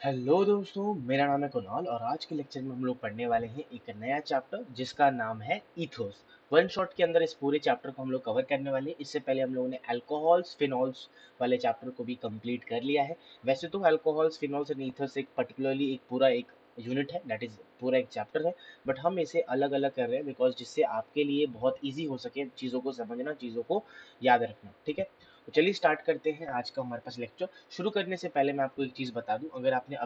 Hello दोस्तों, मेरा नाम है कुणाल और आज के लेक्चर में हम लोग पढ़ने वाले हैं एक नया चैप्टर जिसका नाम है ईथोस। वन शॉट के अंदर इस पूरे चैप्टर को हम लोग कवर करने वाले हैं। इससे पहले हम लोगों ने अल्कोहल्स फिनॉल्स वाले चैप्टर को भी कंप्लीट कर लिया है। वैसे तो अल्कोहल्स फिनॉल्स एंड ईथर्स एक पर्टिकुलरली एक पूरा एक यूनिट है, दैट इज पूरा एक चैप्टर है, बट हम इसे अलग अलग कर रहे हैं बिकॉज जिससे आपके लिए बहुत ईजी हो सके चीज़ों को समझना, चीज़ों को याद रखना। ठीक है, तो चलिए स्टार्ट करते हैं आज का हमारे पास लेक्चर। शुरू करने से पहले मैं आपको एक चीज़ बता दूं, अगर आपने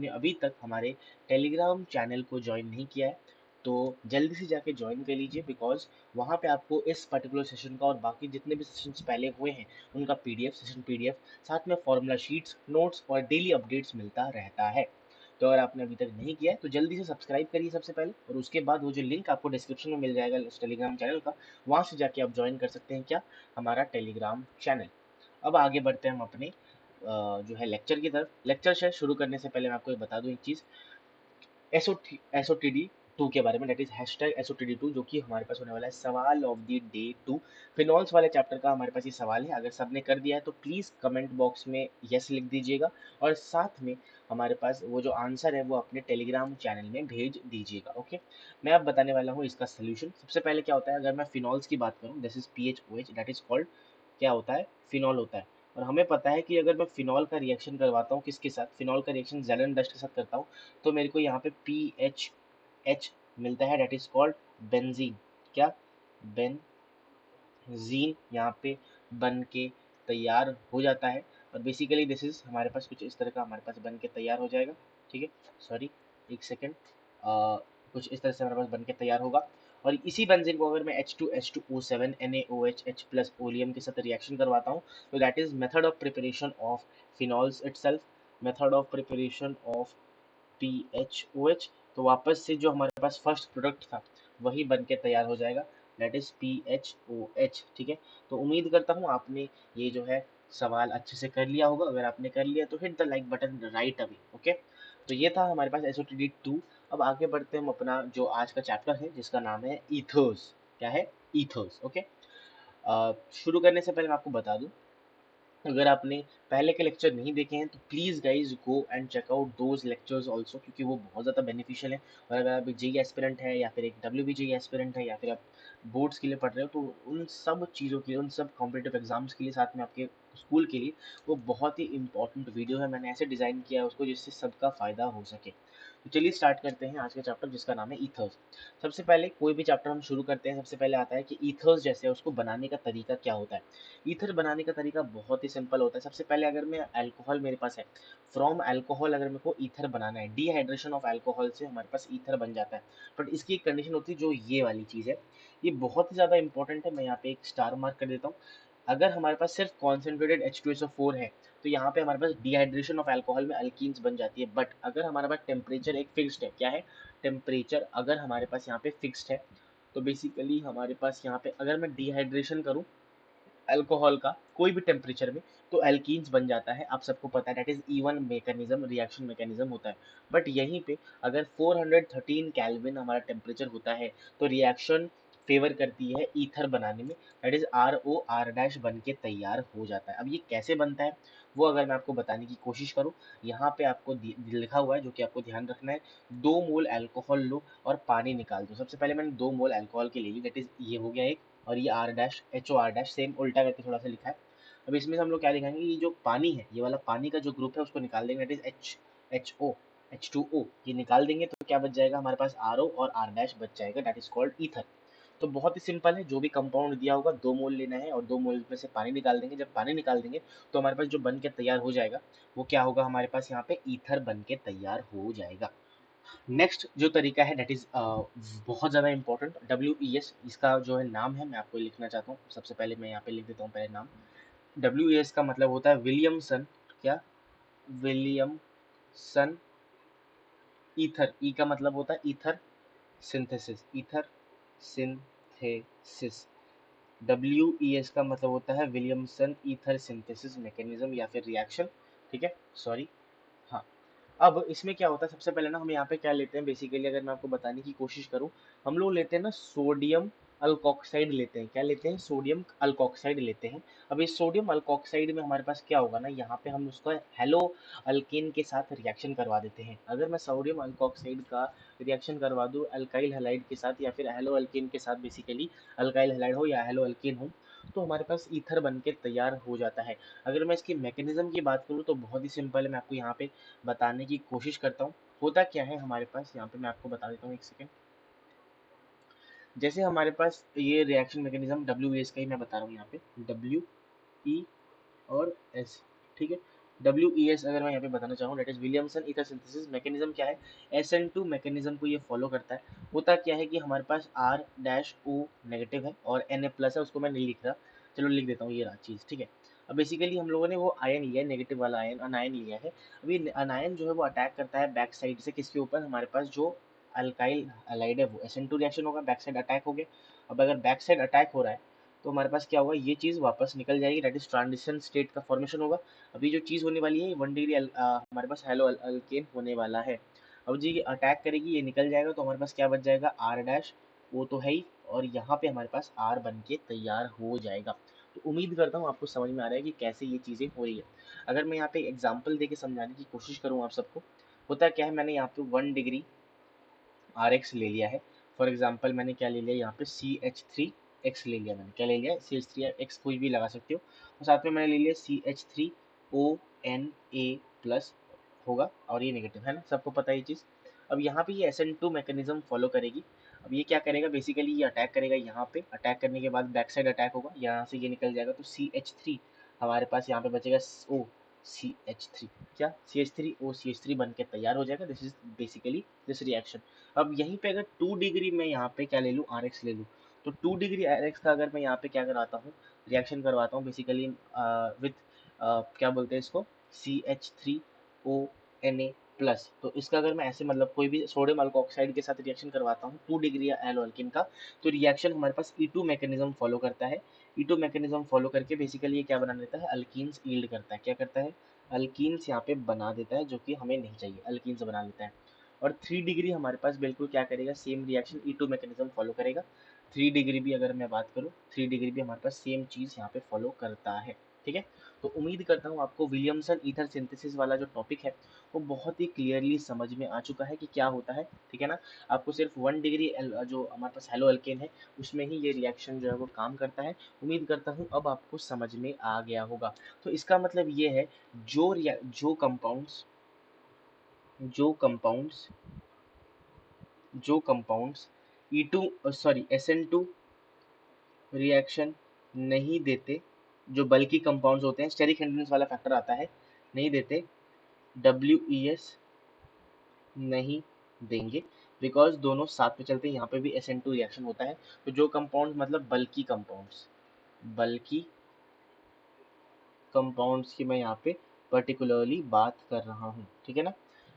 अभी तक हमारे टेलीग्राम चैनल को ज्वाइन नहीं किया है तो जल्दी से जाके ज्वाइन कर लीजिए, बिकॉज वहाँ पे आपको इस पर्टिकुलर सेशन का और बाकी जितने भी सेशंस पहले हुए हैं उनका पीडीएफ, सेशन पीडीएफ, साथ में फॉर्मूला शीट्स, नोट्स और डेली अपडेट्स मिलता रहता है। तो अगर आपने अभी तक नहीं किया है तो जल्दी से सब्सक्राइब करिए सबसे पहले, और उसके बाद वो जो लिंक आपको डिस्क्रिप्शन में मिल जाएगा इस टेलीग्राम चैनल का, वहाँ से जाके आप ज्वाइन कर सकते हैं क्या, हमारा टेलीग्राम चैनल। अब आगे बढ़ते हैं हम अपने जो है लेक्चर की तरफ। लेक्चर से शुरू करने से पहले मैं आपको ये बता दूं एक चीज़, SOTD 2 के बारे में, दैट इज हैशटैग SOTD 2, जो कि हमारे पास होने वाला है सवाल ऑफ द डे 2। फिनॉल्स वाले चैप्टर का हमारे पास ये सवाल है। अगर सबने कर दिया है तो प्लीज़ कमेंट बॉक्स में यस लिख दीजिएगा, और साथ में हमारे पास वो जो आंसर है वो अपने टेलीग्राम चैनल में भेज दीजिएगा। ओके, मैं अब बताने वाला हूँ इसका सोल्यूशन। सबसे पहले क्या होता है, अगर मैं फिनॉल्स की बात करूँ, this is PHOH, that is called, क्या होता है, फिनॉल होता है। और हमें पता है कि अगर मैं फिनॉल का रिएक्शन करवाता हूँ किसके साथ, फिनॉल का रिएक्शन जेलन डस्ट के साथ करता हूँ, तो मेरे को यहाँ पे PHH मिलता है, डेट इज कॉल्ड बेंजीन। क्या, बेंजीन यहाँ पे बन के तैयार हो जाता है। और बेसिकली दिस इज हमारे पास कुछ इस तरह का हमारे पास बन के तैयार हो जाएगा। ठीक है, सॉरी, एक सेकेंड, कुछ इस तरह से हमारे पास बन के तैयार होगा। और इसी बेंजीन को अगर मैं H2H2O7 NaOH H plus oleum के साथ रिएक्शन करवाता हूँ, तो that is method of preparation of phenols itself, method of preparation of PHOH। तो वापस से जो हमारे पास फर्स्ट प्रोडक्ट था वही बन के तैयार हो जाएगा, दैट इज PHOH। ठीक है, तो उम्मीद करता हूँ आपने ये जो है सवाल अच्छे से कर लिया होगा। अगर आपने कर लिया तो hit the like button right अभी। ओके, तो ये था हमारे पास SOTD 2। अब आगे बढ़ते हैं हम अपना जो आज का चैप्टर है जिसका नाम है ईथर्स। क्या है, ईथर्स। ओके, शुरू करने से पहले मैं आपको बता दूं, अगर आपने पहले के लेक्चर नहीं देखे हैं तो please guys go and check out those lectures also, क्योंकि वो बहुत ज़्यादा बेनिफिशियल है। और अगर आप एक जेई एस्पिरेंट है या फिर एक WBJ एस्पिरेंट है या फिर आप बोर्ड्स के लिए पढ़ रहे हो, तो उन सब चीज़ों के लिए, उन सब कॉम्पिटेटिव एग्जाम्स के लिए, साथ में आपके स्कूल के लिए वो बहुत ही इंपॉर्टेंट वीडियो है। मैंने ऐसे डिज़ाइन किया है उसको जिससे सबका फ़ायदा हो सके। तो चलिए स्टार्ट करते हैं आज का चैप्टर जिसका नाम है ईथर्स। सबसे पहले कोई भी चैप्टर हम शुरू करते हैं, सबसे पहले आता है कि ईथर्स जैसे है उसको बनाने का तरीका क्या होता है। ईथर बनाने का तरीका बहुत ही सिंपल होता है। सबसे पहले अगर मैं अल्कोहल मेरे पास है, फ्रॉम अल्कोहल अगर मेरे को ईथर बनाना है, डिहाइड्रेशन ऑफ अल्कोहल से हमारे पास ईथर बन जाता है। बट इसकी एक कंडीशन होती है, जो ये वाली चीज़ है, ये बहुत ही ज़्यादा इंपॉर्टेंट है। मैं यहाँ पे एक स्टार मार्क कर देता हूँ। अगर हमारे पास सिर्फ कॉन्सेंट्रेटेड H2SO4 है तो यहाँ पे हमारे पास डिहाइड्रेशन ऑफ अल्कोहल में अल्कीन्स बन जाती है। बट अगर हमारे पास टेम्परेचर एक फिक्स्ड है, क्या है, टेम्परेचर अगर हमारे पास यहाँ पे फिक्स्ड है, तो बेसिकली हमारे पास यहाँ पे अगर मैं डिहाइड्रेशन करूँ अल्कोहल का कोई भी टेम्परेचर में, तो एल्कीन्स बन जाता है। आप सबको पता है that is E1 mechanism, reaction mechanism होता है। बट यहीं पे अगर 413 केल्विन हमारा टेम्परेचर होता है तो रिएक्शन फेवर करती है ईथर बनाने में, दैट इज ROR' बन के तैयार हो जाता है। अब ये कैसे बनता है वो अगर मैं आपको बताने की कोशिश करूँ, यहाँ पे आपको लिखा हुआ है जो कि आपको ध्यान रखना है, 2 मोल अल्कोहल लो और पानी निकाल दो। सबसे पहले मैंने 2 मोल अल्कोहल की ले ली, दैट इज ये हो गया एक, और ये R' सेम उल्टा करके थोड़ा सा लिखा है। अब इसमें से हम लोग क्या दिखाएंगे, ये जो पानी है, ये वाला पानी का जो ग्रुप है उसको निकाल देंगे, दैट इज HO H2O, ये निकाल देंगे तो क्या बच जाएगा हमारे पास, RO और R' बच जाएगा, दैट इज कॉल्ड ईथर। तो बहुत ही सिंपल है, जो भी कंपाउंड दिया होगा 2 मोल लेना है और 2 मोल में से पानी निकाल देंगे। जब पानी निकाल देंगे तो हमारे पास जो बन के तैयार हो जाएगा वो क्या होगा, हमारे पास यहाँ पे ईथर बन के तैयार हो जाएगा। नेक्स्ट जो तरीका है दैट इज बहुत ज़्यादा इंपॉर्टेंट, WES इसका जो है नाम है, मैं आपको लिखना चाहता हूँ। सबसे पहले मैं यहाँ पे लिख देता हूँ पहले नाम। WES का मतलब होता है विलियमसन, क्या, विलियमसन ईथर। ई का मतलब होता है ether synthesis, ether synthesis. WES का मतलब होता है विलियमसन ईथर सिंथेसिस मैकेनिज्म या फिर रिएक्शन। ठीक है, सॉरी, हाँ। अब इसमें क्या होता है, सबसे पहले ना हम यहाँ पे क्या लेते हैं, बेसिकली अगर मैं आपको बताने की कोशिश करूँ, हम लोग लेते हैं ना सोडियम अल्कोक्साइड लेते हैं। क्या लेते हैं? सोडियम अल्कोक्साइड लेते हैं। अब इस सोडियम अल्कोक्साइड में हमारे पास क्या होगा ना, यहाँ पे हम उसका हेलो अल्केन के साथ रिएक्शन करवा देते हैं। अगर मैं सोडियम अल्कोक्साइड का रिएक्शन करवा दूँ अल्काइल हैलाइड के साथ या फिर हेलो अल्केन के साथ, बेसिकली अल्काइल हैलाइड हो या हेलो अल्केन हो, तो हमारे पास ईथर बन के तैयार हो जाता है। अगर मैं इसकी मैकेनिज्म की बात करूँ तो बहुत ही सिंपल है, मैं आपको यहाँ पे बताने की कोशिश करता हूँ। होता क्या है हमारे पास, यहाँ पे मैं आपको बता देता हूँ, एक सेकेंड। जैसे हमारे पास ये रिएक्शन मैकेनिज्म डब्ल्यू एस का ही मैं बता रहा हूँ यहाँ पे, डब्ल्यू ई और एस, ठीक है। डब्ल्यू ई एस अगर मैं यहाँ पे बताना चाहूँ, that is Williamson ether synthesis mechanism क्या है, एस एन टू मैकेनिज्म को ये फॉलो करता है। होता क्या है कि हमारे पास आर डैश ओ नेगेटिव है और एन ए प्लस है, उसको मैं नहीं लिख रहा, चलो लिख देता हूँ ये रहा चीज़, ठीक है। अब बेसिकली हम लोगों ने वो आयन लिया है, नेगेटिव वाला आयन, अनायन लिया है। अभी अनायन जो है वो अटैक करता है बैक साइड से, किसके ऊपर, हमारे पास जो अल्काइल हैलाइड है वो SN2 रिएक्शन होगा, बैक साइड अटैक हो गया। अब अगर बैक साइड अटैक हो रहा है तो हमारे पास क्या होगा, ये चीज़ वापस निकल जाएगी, दैट इज ट्रांजिशन स्टेट का फॉर्मेशन होगा। अभी जो चीज़ होने वाली है 1 डिग्री हमारे पास हेलो अल्केन होने वाला है। अब जी ये अटैक करेगी, ये निकल जाएगा, तो हमारे पास क्या बच जाएगा, आर डैश, वो तो है ही, और यहाँ पे हमारे पास आर बन के तैयार हो जाएगा। तो उम्मीद करता हूँ आपको समझ में आ रहा है कि कैसे ये चीज़ें हो रही है। अगर मैं यहाँ पे एग्जाम्पल दे के समझाने की कोशिश करूँ आप सबको, होता क्या है, मैंने यहाँ पे 1 डिग्री RX ले लिया है। फॉर एग्जाम्पल मैंने क्या ले लिया यहाँ पे, CH3X ले लिया। मैंने क्या ले लिया, CH3X कोई भी लगा सकते हो, और साथ में मैंने ले लिया CH3ONA प्लस होगा, और ये नेगेटिव है ना, सबको पता है ये चीज़। अब यहाँ पे ये SN2 मैकेनिज्म फॉलो करेगी। अब ये क्या करेगा, बेसिकली ये अटैक करेगा यहाँ पे, अटैक करने के बाद बैक साइड अटैक होगा, यहाँ से ये निकल जाएगा, तो CH3 हमारे पास यहाँ पे बचेगा ओ CH3, क्या CH3O CH3 बन के तैयार हो जाएगा। This is basically this reaction. अब यहीं पे अगर 2 डिग्री में यहाँ पे क्या ले लूँ, RX ले लूँ, तो 2 डिग्री RX का अगर मैं यहाँ पे क्या करवाता हूँ, रिएक्शन करवाता हूँ बेसिकली विथ क्या बोलते हैं इसको, CH3ONA प्लस। तो इसका अगर मैं ऐसे मतलब कोई भी सोडियम अल्कोक्साइड के साथ रिएक्शन करवाता हूँ 2 डिग्री एलो अल्किन का, तो रिएक्शन हमारे पास E2 मैकेनिज्म फॉलो करता है। E2 मैकेनिज्म फॉलो करके बेसिकली ये क्या बना देता है, अल्कीन्स यील्ड करता है। क्या करता है, अल्कीन्स यहाँ पे बना देता है, जो कि हमें नहीं चाहिए, अल्कीन्स बना लेता है। और 3 डिग्री हमारे पास बिल्कुल क्या करेगा, same reaction E2 mechanism follow करेगा। 3 डिग्री भी अगर मैं बात करूँ, 3 डिग्री भी हमारे पास सेम चीज़ यहाँ पे फॉलो करता है, ठीक है। तो उम्मीद करता हूँ आपको विलियमसन ईथर सिंथेसिस वाला जो टॉपिक है वो बहुत ही क्लियरली समझ में आ चुका है कि क्या होता है, ठीक है ना। आपको सिर्फ 1 डिग्री जो हमारे पास हेलो अल्केन है उसमें ही ये रिएक्शन जो है वो काम करता है। उम्मीद करता हूँ अब आपको समझ में आ गया होगा। तो इसका मतलब ये है, जो जो कंपाउंड्स जो कंपाउंड्स जो कंपाउंड्स SN2 रिएक्शन नहीं देते, जो बल्कि कंपाउंड्स होते हैं, स्टेरिक हिंड्रेंस वाला फैक्टर आता है, नहीं देते, WES नहीं देंगे, बिकॉज दोनों साथ में चलते हैं। यहाँ पे भी SN2 रिएक्शन होता है। तो जो कंपाउंड मतलब बल्कि कंपाउंड्स की मैं यहाँ पे पर्टिकुलरली बात कर रहा हूँ, ठीक है ना।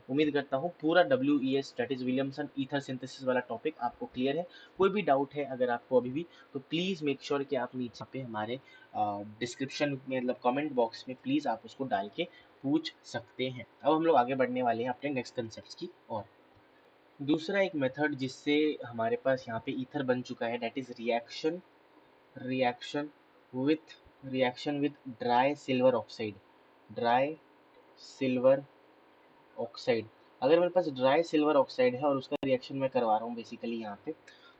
उम्मीद करता हूँ पूरा WES that is Williamson ether synthesis वाला टॉपिक आपको क्लियर है। कोई भी डाउट है अगर आपको अभी भी, तो प्लीज़ मेक श्योर कि आप नीचे पे हमारे डिस्क्रिप्शन में मतलब कमेंट बॉक्स में प्लीज़ आप उसको डाल के पूछ सकते हैं। अब हम लोग आगे बढ़ने वाले हैं अपने नेक्स्ट कंसेप्ट की और दूसरा एक मेथड जिससे हमारे पास यहाँ पे ईथर बन चुका है, that is reaction with reaction with dry silver oxide. अगर मेरे पास ड्राई सिल्वर ऑक्साइड है और उसका रिएक्शन मैं करवा रहा हूँ बेसिकली यहाँ पे,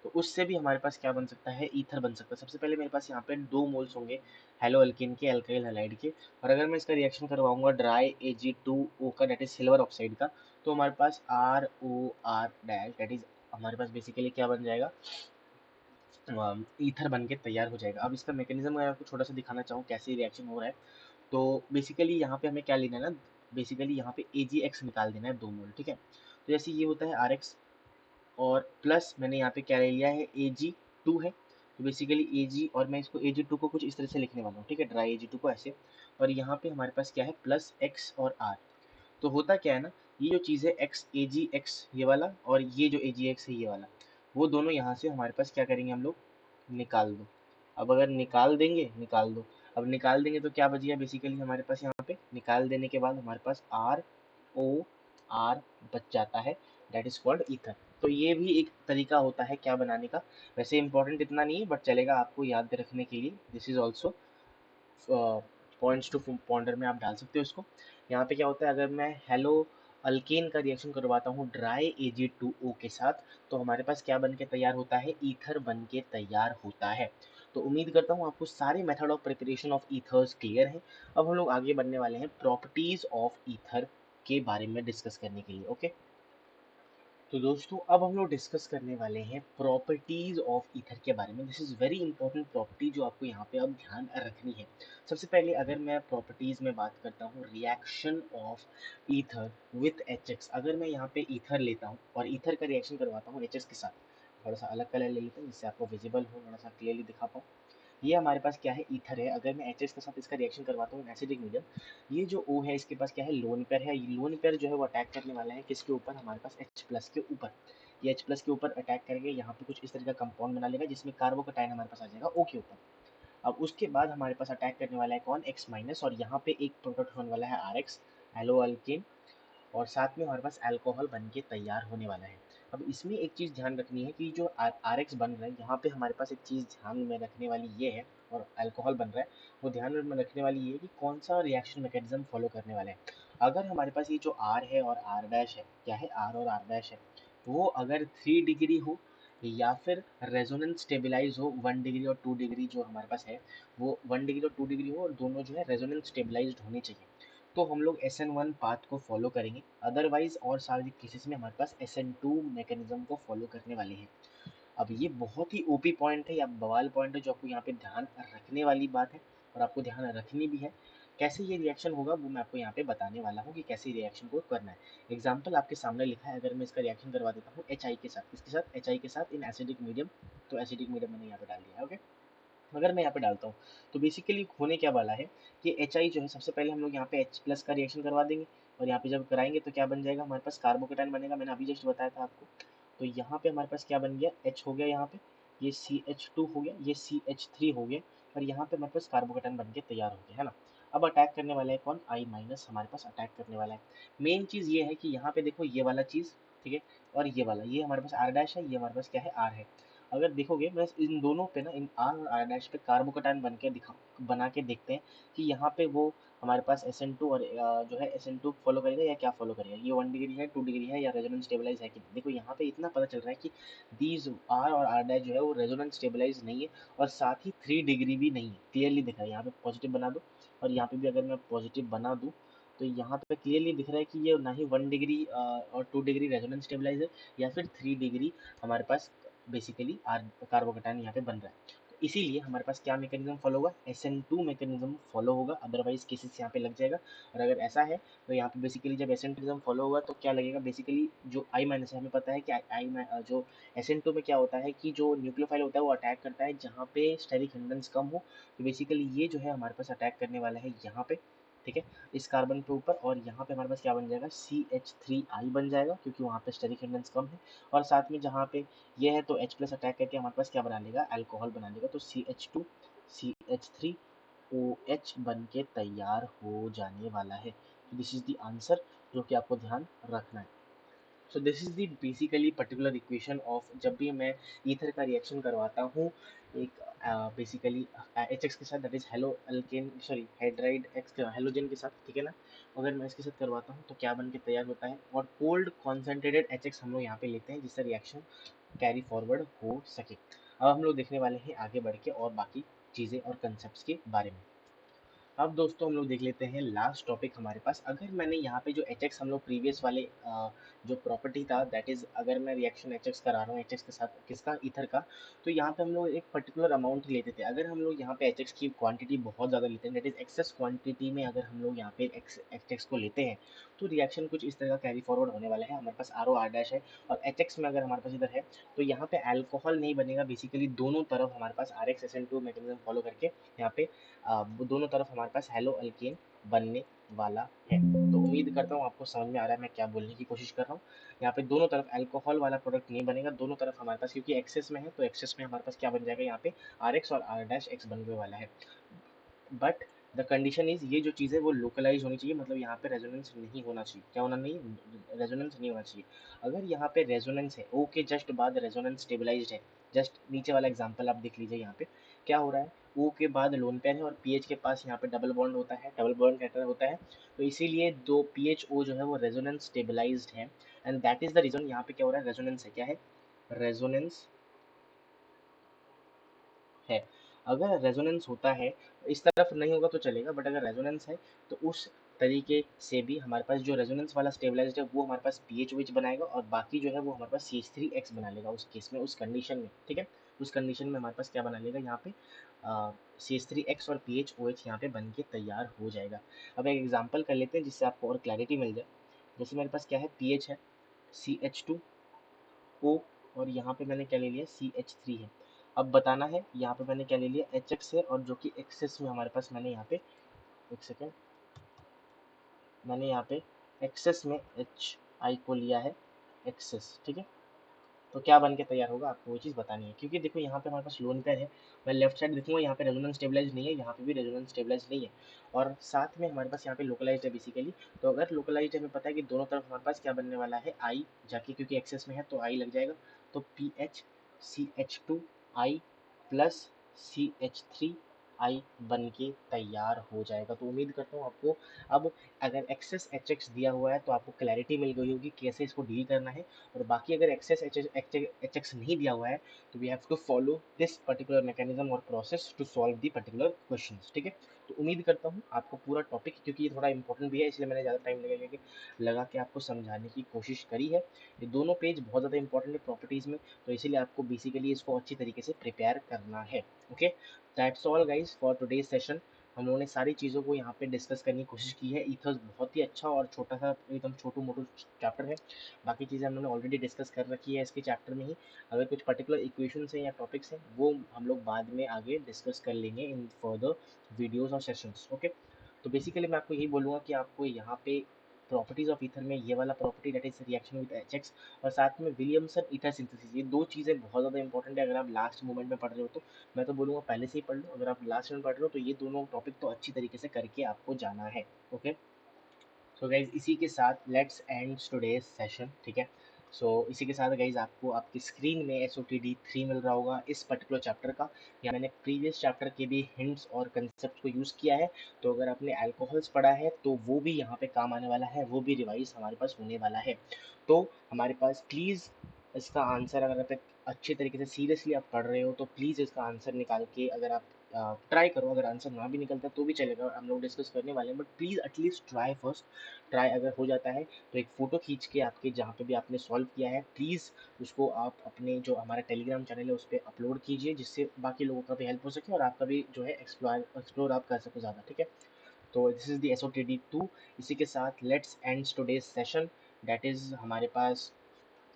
तो उससे भी हमारे पास क्या बन सकता है, ईथर बन सकता है। सबसे पहले मेरे पास यहाँ पे 2 मोल्स होंगे हेलो अल्किन के, अल्काइल हैलाइड के, और अगर मैं इसका रिएक्शन करवाऊंगा ड्राई Ag2O का, डेट इज सिल्वर ऑक्साइड का, तो हमारे पास ROR डैश, डेट इज हमारे पास बेसिकली क्या बन जाएगा, ईथर बन के तैयार हो जाएगा। अब इसका मैकेनिज्म अगर आपको छोटा सा दिखाना चाहूँ कैसे रिएक्शन हो रहा है, तो बेसिकली यहाँ पे हमें क्या लेना है ना, बेसिकली यहाँ पे AgX निकाल देना है 2 मोल, ठीक है। तो जैसे ये होता है RX, और प्लस मैंने यहाँ पे क्या ले लिया है, Ag2 है, तो बेसिकली Ag, और मैं इसको Ag2 को कुछ इस तरह से लिखने वाला हूँ, ठीक है, ड्राई Ag2 को ऐसे, और यहाँ पे हमारे पास क्या है, प्लस X और R। तो होता क्या है ना, ये जो चीज़ है AgX ये वाला, और ये जो AgX है ये वाला, वो दोनों यहाँ से हमारे पास क्या करेंगे हम लोग, निकाल दो। अब अगर निकाल देंगे, निकाल दो। अब निकाल देंगे तो क्या बच गया, बेसिकली हमारे पास यहाँ पे निकाल देने के बाद हमारे पास ROR बच जाता है, दैट इज कॉल्ड ईथर। तो ये भी एक तरीका होता है क्या बनाने का। वैसे इंपॉर्टेंट इतना नहीं है बट चलेगा आपको याद रखने के लिए। This is also points to ponder में आप डाल सकते हो इसको। यहाँ पे क्या होता है, अगर मैं हेलो अल्केन का रिएक्शन करवाता हूँ ड्राई Ag2O के साथ, तो हमारे पास क्या बन के तैयार होता है, ईथर बन के तैयार होता है। तो उम्मीद करता हूँ आपको सारे method of preparation of ethers clear है। अब हम लोग आगे बढ़ने वाले हैं प्रॉपर्टीज ऑफ ईथर के बारे में डिस्कस करने के लिए। ओके, तो दोस्तों अब हम लोग डिस्कस करने वाले हैं प्रॉपर्टीज ऑफ ईथर के बारे में। This is very important property जो आपको यहाँ पे अब ध्यान रखनी है। सबसे पहले अगर मैं प्रॉपर्टीज में बात करता हूँ reaction of ether with HX, अगर मैं यहाँ पे ईथर लेता हूँ और ईथर का रिएक्शन करवाता हूँ HX के साथ, थोड़ा सा अलग कलर ले लेते हैं जिससे आपको विजिबल हो, थोड़ा सा क्लियरली दिखा पाऊँ। ये हमारे पास क्या है, ईथर है। अगर मैं HH के साथ इसका रिएक्शन करवाता हूँ एसिडिक मीडियम, ये जो O है इसके पास क्या है, लोन पेयर है। ये लोन पेयर जो है वो अटैक करने वाला है किसके ऊपर, हमारे पास H प्लस के ऊपर। ये H प्लस के ऊपर अटैक करके यहाँ पे कुछ इस तरह का कंपाउंड बना लेगा जिसमें कार्बोकटाइन हमारे पास आ जाएगा O के ऊपर। अब उसके बाद हमारे पास अटैक करने वाला है कौन, X माइनस, और यहाँ पे एक प्रोडक्ट होने वाला है RX, एलो अल्केन, और साथ में हमारे पास अल्कोहल बन के तैयार होने वाला है। अब इसमें एक चीज़ ध्यान रखनी है कि जो RX बन रहा है यहाँ पे हमारे पास एक चीज़ ध्यान में रखने वाली ये है, और अल्कोहल बन रहा है वो ध्यान में रखने वाली ये है कि कौन सा रिएक्शन मैकेनिज्म फॉलो करने वाला है। अगर हमारे पास ये जो R है और R डैश है, क्या है R और R डैश है, वो अगर 3 डिग्री हो या फिर रेजोनेंस स्टेबलाइज हो 1 डिग्री और 2 डिग्री, जो हमारे पास है वो 1 डिग्री और 2 डिग्री हो और दोनों जो है रेजोनेंस स्टेबलाइज्ड होने चाहिए, तो हम लोग SN1 पाथ को फॉलो करेंगे। अदरवाइज और सारे केसेस में हमारे पास SN2 मैकेनिज्म को फॉलो करने वाले हैं। अब ये बहुत ही ओपी पॉइंट है या बवाल पॉइंट है जो आपको यहाँ पे ध्यान रखने वाली बात है, और आपको ध्यान रखनी भी है। कैसे ये रिएक्शन होगा वो मैं आपको यहाँ पे बताने वाला हूँ कि कैसे रिएक्शन को करना है। एग्जाम्पल आपके सामने लिखा है, अगर मैं इसका रिएक्शन करवा देता हूँ HI के साथ, इसके साथ HI के साथ इन एसिडिक मीडियम, तो एसिडिक मीडियम मैंने यहाँ पे डाल दिया है। ओके, अगर मैं यहाँ पे डालता हूँ तो बेसिकली होने क्या वाला है कि HI जो है, सबसे पहले हम लोग यहाँ पे H प्लस का रिएक्शन करवा देंगे, और यहाँ पे जब कराएंगे तो क्या बन जाएगा, हमारे पास कार्बोकेटाइन बनेगा। मैंने अभी जस्ट बताया था आपको। तो यहाँ पे हमारे पास क्या बन गया, H हो गया, यहाँ पे ये CH2 हो गया, ये CH3 हो गया, और यहाँ पे हमारे पास कार्बोकेटाइन बन के तैयार हो गया है ना। अब अटैक करने वाला है कौन, I माइनस हमारे पास अटैक करने वाला है। मेन चीज़ ये है कि यहाँ पे देखो ये वाला चीज़, ठीक है, और ये वाला, ये हमारे पास R डैश है, ये हमारे पास क्या है, R है। अगर देखोगे बस इन दोनों पे ना, इन R और R डैश पे कार्बोकेटाइन बना के देखते हैं कि यहाँ पे वो हमारे पास SN2 और जो है SN2 फॉलो करेगा या क्या फॉलो करेगा, ये 1 डिग्री है, 2 डिग्री है, या रेजोनेंस स्टेबलाइज है कि नहीं। देखो यहाँ पे इतना पता चल रहा है कि दीज R और R डैश जो है वो रेजोनेंस स्टेबलाइज नहीं है, और साथ ही 3 डिग्री भी नहीं है। क्लियरली दिख रहा है, यहाँ पे पॉजिटिव बना दो, और यहाँ पे भी अगर मैं पॉजिटिव बना दूँ तो यहाँ पे क्लियरली दिख रहा है कि ये ना ही 1 डिग्री और 2 डिग्री रेजोनेंस स्टेबलाइज है, या फिर 3 डिग्री हमारे पास बेसिकली कार्बोकेटाइन यहाँ पे बन रहा है। तो इसीलिए हमारे पास क्या मैकेनिज्म फॉलो होगा, SN2 मैकेनिज्म फॉलो होगा, अदरवाइज केसेस यहाँ पे लग जाएगा। और अगर ऐसा है तो यहाँ पे बेसिकली जब SN2 मैकेनिज्म फॉलो होगा तो क्या लगेगा, बेसिकली जो I माइनस है, हमें पता है कि जो SN2 में क्या होता है कि जो न्यूक्लियोफाइल होता है वो अटैक करता है जहाँ पे स्टेरिक हिंड्रेंस कम हो। तो बेसिकली ये जो है हमारे पास अटैक करने वाला है यहाँ पे, ठीक है, इस कार्बन के ऊपर, और यहाँ पे हमारे पास क्या बन जाएगा, CH3I बन जाएगा, क्योंकि वहाँ पे स्टेरिक हिंड्रेंस कम है। और साथ में जहाँ पे ये है तो H प्लस अटैक करके हमारे पास क्या बना लेगा, अल्कोहल बना लेगा, तो CH2 CH3 OH बन के तैयार हो जाने वाला है। तो दिस इज द आंसर जो कि आपको ध्यान रखना है। So this is the basically particular equation of, जब भी मैं ईथर का रिएक्शन करवाता हूँ एक बेसिकली HX के साथ, that is hello alkane, sorry hydride X के हेलोजन के साथ, ठीक है ना। अगर मैं इसके साथ करवाता हूँ तो क्या बन के तैयार होता है, और कोल्ड कॉन्सेंट्रेटेड HX हम लोग यहाँ पे लेते हैं जिससे रिएक्शन कैरी फॉरवर्ड हो सके। अब हम लोग देखने वाले हैं आगे बढ़ के और बाकी चीज़ें और कंसेप्ट के बारे में। अब दोस्तों हम लोग देख लेते हैं लास्ट टॉपिक हमारे पास। अगर मैंने यहाँ पे जो HX हम लोग प्रीवियस वाले जो प्रॉपर्टी था, दैट इज अगर मैं रिएक्शन HX करा रहा हूँ HX के साथ किसका, ईथर का, तो यहाँ पे हम लोग एक पर्टिकुलर अमाउंट लेते थे। अगर हम लोग यहाँ पे HX की क्वांटिटी बहुत ज़्यादा लेते हैं, दैट इज एक्सेस क्वांटिटी में अगर हम लोग यहाँ पे HX को लेते हैं, तो रिएक्शन कुछ इस तरह का कैरी फॉरवर्ड होने वाला है। हमारे पास RO R डैश है, और HX में अगर हमारे पास इधर है तो यहाँ पे अल्कोहल नहीं बनेगा। बेसिकली दोनों तरफ हमारे पास RX SN2 मैकेनिज्म फॉलो करके यहाँ पे वो दोनों तरफ हमारे पास हेलो अल्केन बनने वाला है। तो उम्मीद करता हूँ आपको समझ में आ रहा है मैं क्या बोलने की कोशिश कर रहा हूँ। यहाँ पे दोनों तरफ अल्कोहल वाला प्रोडक्ट नहीं बनेगा, दोनों तरफ हमारे पास, क्योंकि एक्सेस में है तो एक्सेस में हमारे पास क्या बन जाएगा, यहाँ पे RX और R डैश X बनने वाला है। बट द कंडीशन इज ये जो चीज़ है वो लोकलाइज होनी चाहिए, मतलब यहाँ पे रेजोनेंस नहीं होना चाहिए। क्या होना नहीं? रेजोनेंस नहीं होना चाहिए। अगर यहाँ पे रेजोनेंस है, ओ के जस्ट बाद रेजोनेंस स्टेबलाइज्ड है, जस्ट नीचे वाला एग्जांपल आप देख लीजिए। यहाँ पे क्या हो रहा है, ओ के बाद लोन पेयर है और पीएच के पास यहाँ पे डबल बॉन्ड होता है, डबल बॉन्ड कैटर होता है, तो इसीलिए दो पीएच ओ जो है वो रेजोनेंस स्टेबलाइज्ड है। And that is the reason यहाँ पे क्या हो रहा है, रेजोनेंस है। क्या है? रेजोनेंस है। अगर रेजोनेंस होता है, इस तरफ नहीं होगा तो चलेगा, बट अगर रेजोनेंस है तो उस तरीके से भी हमारे पास जो रेजोनेंस वाला स्टेबलाइज्ड है वो हमारे पास पी एच OH बनाएगा और बाकी जो है वो हमारे पास CH3X बना लेगा उस केस में, उस कंडीशन में। ठीक है, उस कंडीशन में हमारे पास क्या बना लेगा यहाँ पे, CH3X और PHOH यहाँ पे बन के तैयार हो जाएगा। अब एक एग्जाम्पल कर लेते हैं जिससे आपको और क्लैरिटी मिल जाए। जैसे मेरे पास क्या है, PH है, CH2O, और यहाँ पे मैंने क्या ले लिया, CH3 है। अब बताना है यहाँ पे मैंने क्या ले लिया, HX है, और जो कि एक्सेस में हमारे पास मैंने यहाँ पे, एक सेकेंड, मैंने यहाँ पे एक्सेस में HI को लिया है, एक्सेस। ठीक है, तो क्या बन के तैयार होगा आपको वो चीज़ बतानी है, क्योंकि देखो यहाँ पे हमारे पास लोन पेयर है, मैं लेफ्ट साइड देखूंगा यहाँ पे रेजोनेंस स्टेबलाइज नहीं है, यहाँ पे भी रेजोनेंस स्टेबलाइज नहीं है, और साथ में हमारे पास यहाँ पे लोकलाइज्ड है बेसिकली। तो अगर लोकलाइज्ड है, हमें पता है कि दोनों तरफ हमारे पास क्या बनने वाला है, आई जाके, क्योंकि एक्सेस में है तो आई लग जाएगा। तो PHCH2I प्लस CH3I बन के तैयार हो जाएगा। तो उम्मीद करता हूँ आपको अब अगर एक्सेस HX दिया हुआ है तो आपको क्लैरिटी मिल गई होगी कैसे इसको डील करना है, और बाकी अगर एक्सेस HX नहीं दिया हुआ है तो we have to follow this particular mechanism और process to solve the particular question. ठीक है, तो उम्मीद करता हूँ आपको पूरा टॉपिक, क्योंकि ये थोड़ा इंपॉर्टेंट भी है इसलिए मैंने ज़्यादा टाइम लगा के आपको समझाने की कोशिश करी है। ये दोनों पेज बहुत ज़्यादा इंपॉर्टेंट है प्रॉपर्टीज़ में, तो इसीलिए आपको बेसिकली इसको अच्छी तरीके से प्रिपेयर करना है। Okay, that's all guys for today's session. हम लोगों ने सारी चीज़ों को यहाँ पे डिस्कस करने की कोशिश की है। ईथर्स बहुत ही अच्छा और छोटा सा एकदम छोटू मोटू चैप्टर है, बाकी चीज़ें हम लोगों ने ऑलरेडी डिस्कस कर रखी है इसके चैप्टर में ही। अगर कुछ पर्टिकुलर इक्वेशंस हैं या टॉपिक्स हैं वो हम लोग बाद में आगे डिस्कस कर लेंगे इन फर्दर वीडियोस और सेशंस। ओके, तो बेसिकली मैं आपको यही बोलूँगा कि आपको यहाँ पे प्रॉपर्टीज ऑफ ईथर में ये वाला property that is reaction with HX, और साथ में विलियमसन ईथर सिंथेसिस, ये दो चीज़ें बहुत ज़्यादा इंपॉर्टेंट है। अगर आप लास्ट मोमेंट में पढ़ रहे हो तो मैं तो बोलूँगा पहले से ही पढ़ लो, अगर आप लास्ट में पढ़ रहे हो तो ये दोनों टॉपिक तो अच्छी तरीके से करके आपको जाना है। ओके, सो गाइज इसी के साथ लेट्स एंड टुडेज सेशन। ठीक है, सो इसी के साथ गाइज आपको आपकी स्क्रीन में SOTD3 मिल रहा होगा इस पर्टिकुलर चैप्टर का। या मैंने प्रीवियस चैप्टर के भी हिंट्स और कंसेप्ट को यूज़ किया है, तो अगर आपने अल्कोहल्स पढ़ा है तो वो भी यहाँ पे काम आने वाला है, वो भी रिवाइज हमारे पास होने वाला है। तो हमारे पास प्लीज़ इसका आंसर, अगर आप एक अच्छे तरीके से सीरियसली आप पढ़ रहे हो तो प्लीज़ इसका आंसर निकाल के अगर आप ट्राई करो। अगर आंसर ना भी निकलता तो भी चलेगा, हम लोग डिस्कस करने वाले हैं, but please at least try first. Try अगर हो जाता है तो एक फ़ोटो खींच के आपके जहाँ पे भी आपने सॉल्व किया है प्लीज़ उसको आप अपने जो हमारा टेलीग्राम चैनल है उस पर अपलोड कीजिए, जिससे बाकी लोगों का भी हेल्प हो सके और आपका भी जो है एक्सप्लोर आप कर सको ज़्यादा। ठीक है, तो दिस इज़ दी SOTD2। इसी के साथ let's end today's session, that is हमारे पास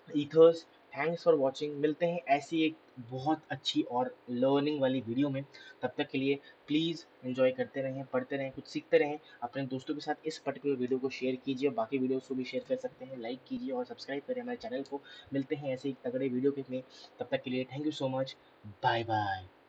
ईथर्स। थैंक्स फॉर वॉचिंग, मिलते हैं ऐसी एक बहुत अच्छी और लर्निंग वाली वीडियो में। तब तक के लिए प्लीज़ एंजॉय करते रहें, पढ़ते रहें, कुछ सीखते रहें। अपने दोस्तों के साथ इस पर्टिकुलर वीडियो को शेयर कीजिए, बाकी वीडियोस को भी शेयर कर सकते हैं, लाइक कीजिए और सब्सक्राइब करें हमारे चैनल को। मिलते हैं ऐसे एक तगड़े वीडियो के में, तब तक के लिए thank you so much, bye bye.